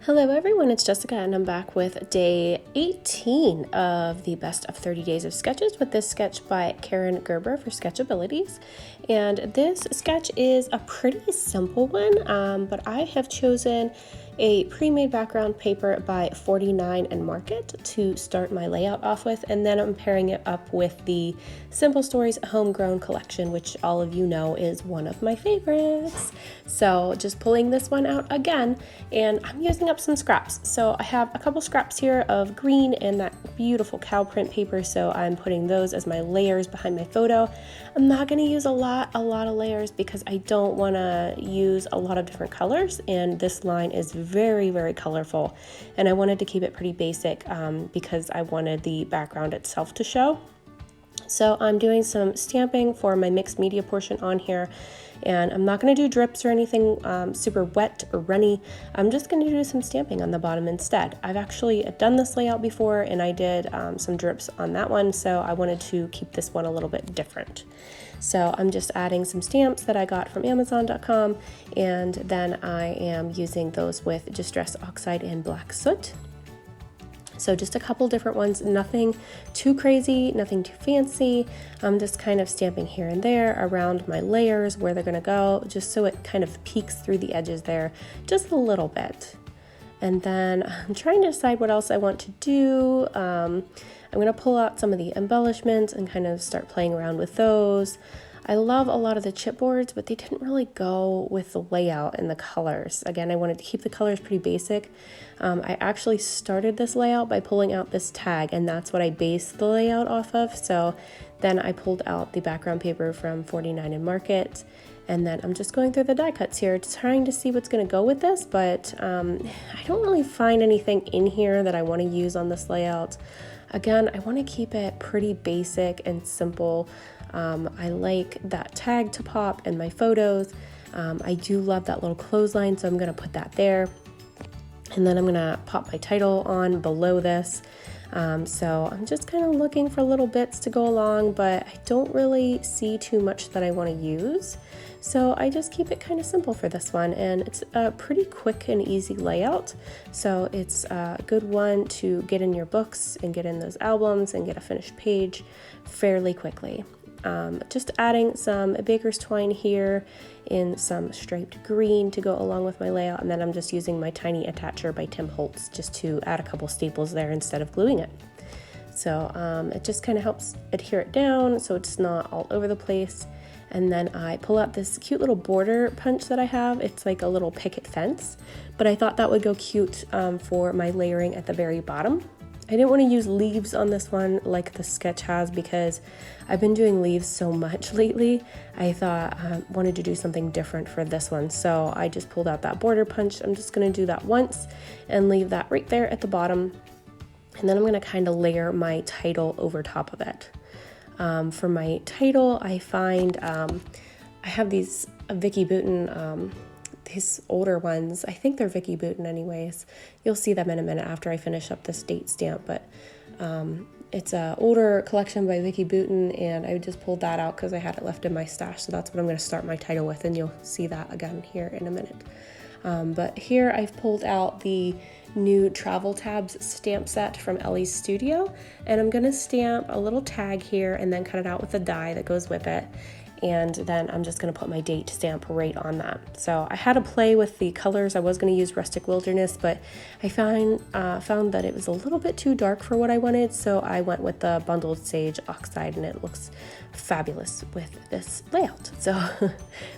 Hello everyone, it's Jessica and I'm back with day 18 of the Best of 30 Days of Sketches with this sketch by Karen Gerber for Sketchabilities. And this sketch is a pretty simple one, but I have chosen a pre-made background paper by 49 and Market to start my layout off with, and then I'm pairing it up with the Simple Stories Homegrown collection, which all of you know is one of my favorites. So just pulling this one out again, and I'm using up some scraps. So I have a couple scraps here of green and that beautiful cow print paper, so I'm putting those as my layers behind my photo. I'm not going to use a lot of layers because I don't want to use a lot of different colors, and this line is very colorful, and I wanted to keep it pretty basic because I wanted the background itself to show. So I'm doing some stamping for my mixed media portion on here, and I'm not going to do drips or anything super wet or runny. I'm just going to do some stamping on the bottom instead. I've actually done this layout before, and I did some drips on that one, so I wanted to keep this one a little bit different. So I'm just adding some stamps that I got from Amazon.com, and then I am using those with Distress Oxide and Black Soot. So just a couple different ones, nothing too crazy, nothing too fancy. I'm just kind of stamping here and there around my layers where they're gonna go, just so it kind of peeks through the edges there just a little bit. And then I'm trying to decide what else I want to do. I'm gonna pull out some of the embellishments and kind of start playing around with those. I love a lot of the chipboards, but they didn't really go with the layout and the colors. Again, I wanted to keep the colors pretty basic. I actually started this layout by pulling out this tag, and that's what I based the layout off of. So then I pulled out the background paper from 49 and Market, and then I'm just going through the die cuts here, trying to see what's gonna go with this, but I don't really find anything in here that I wanna use on this layout. Again, I wanna keep it pretty basic and simple. I like that tag to pop in my photos. I do love that little clothesline, so I'm gonna put that there. And then I'm gonna pop my title on below this. So I'm just kind of looking for little bits to go along, but I don't really see too much that I wanna use. So I just keep it kind of simple for this one, and it's a pretty quick and easy layout. So it's a good one to get in your books and get in those albums and get a finished page fairly quickly. Just adding some baker's twine here in some striped green to go along with my layout, and then I'm just using my tiny attacher by Tim Holtz just to add a couple staples there instead of gluing it. So it just kind of helps adhere it down so it's not all over the place. And then I pull out this cute little border punch that I have. It's like a little picket fence, but I thought that would go cute for my layering at the very bottom. I didn't want to use leaves on this one like the sketch has because I've been doing leaves so much lately. I thought I wanted to do something different for this one, so I just pulled out that border punch. I'm just going to do that once and leave that right there at the bottom, and then I'm going to kind of layer my title over top of it. For my title, I find I have these Vicky Bouton these older ones. I think they're Vicky Bouton anyways. You'll see them in a minute after I finish up this date stamp, but it's an older collection by Vicky Bouton, and I just pulled that out because I had it left in my stash, so that's what I'm going to start my title with, and you'll see that again here in a minute. But here I've pulled out the new Travel Tabs stamp set from Elle's Studio, and I'm going to stamp a little tag here and then cut it out with a die that goes with it. And then I'm just going to put my date stamp right on that. So I had to play with the colors. I was going to use Rustic Wilderness, but I found that it was a little bit too dark for what I wanted, so I went with the Bundled Sage Oxide, and it looks fabulous with this layout. So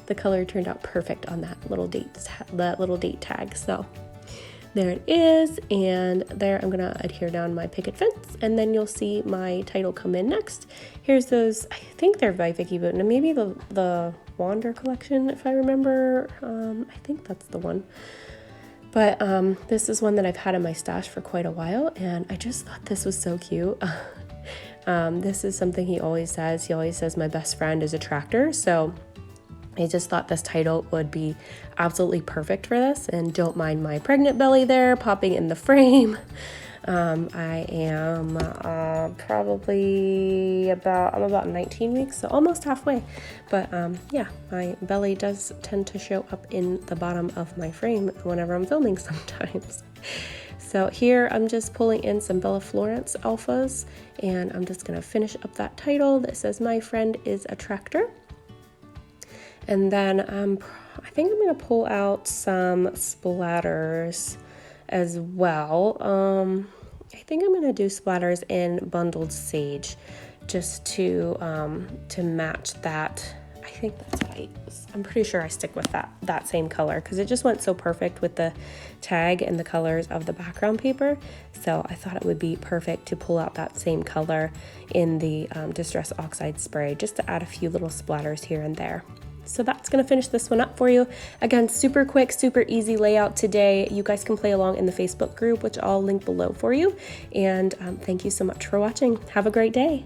the color turned out perfect on that little date tag. So there it is, and there I'm gonna adhere down my picket fence, and then you'll see my title come in next. Here's those, I think they're by Vicky Bouton, and maybe the Wander collection, if I remember. I think that's the one. But this is one that I've had in my stash for quite a while, and I just thought this was so cute. This is something he always says. He always says my best friend is a tractor, so I just thought this title would be absolutely perfect for this, and don't mind my pregnant belly there popping in the frame. I am probably I'm about 19 weeks, so almost halfway. But yeah, my belly does tend to show up in the bottom of my frame whenever I'm filming sometimes. So here I'm just pulling in some Bella Florence alphas, and I'm just gonna finish up that title that says "My friend is a tractor." And then I think I'm gonna pull out some splatters as well. I think I'm gonna do splatters in Bundled Sage, just to match that. I think that's what I'm pretty sure I stick with that same color, because it just went so perfect with the tag and the colors of the background paper. So I thought it would be perfect to pull out that same color in the Distress Oxide spray, just to add a few little splatters here and there. So that's going to finish this one up for you. Again, super quick, super easy layout today. You guys can play along in the Facebook group, which I'll link below for you. And thank you so much for watching. Have a great day.